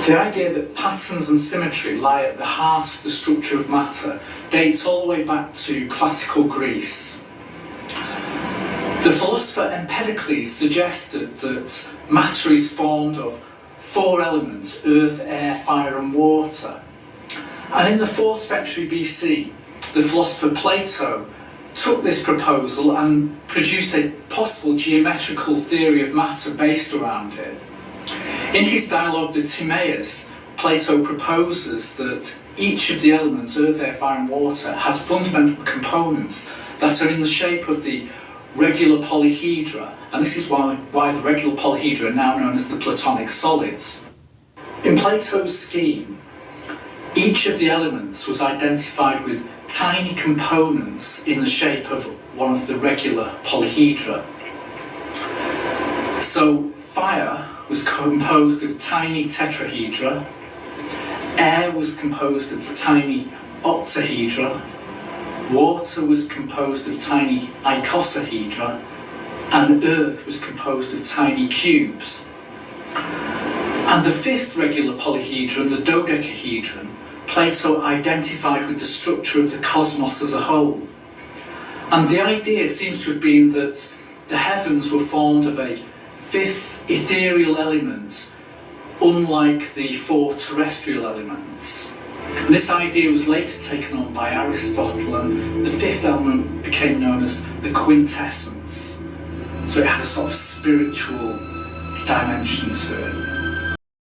The idea that patterns and symmetry lie at the heart of the structure of matter dates all the way back to classical Greece. The philosopher Empedocles suggested that matter is formed of 4 elements: earth, air, fire and water. And in the 4th century BC, the philosopher Plato took this proposal and produced a possible geometrical theory of matter based around it. In his dialogue, the Timaeus, Plato proposes that each of the elements, earth, air, fire and water, has fundamental components that are in the shape of the regular polyhedra, and this is why the regular polyhedra are now known as the Platonic solids. In Plato's scheme, each of the elements was identified with tiny components in the shape of one of the regular polyhedra. So fire was composed of tiny tetrahedra, air was composed of tiny octahedra, water was composed of tiny icosahedra, and earth was composed of tiny cubes. And the 5th regular polyhedron, the dodecahedron, Plato identified with the structure of the cosmos as a whole. And the idea seems to have been that the heavens were formed of a 5th ethereal element, unlike the 4 terrestrial elements. And this idea was later taken on by Aristotle, and the 5th element became known as the quintessence. So it had a sort of spiritual dimension to it.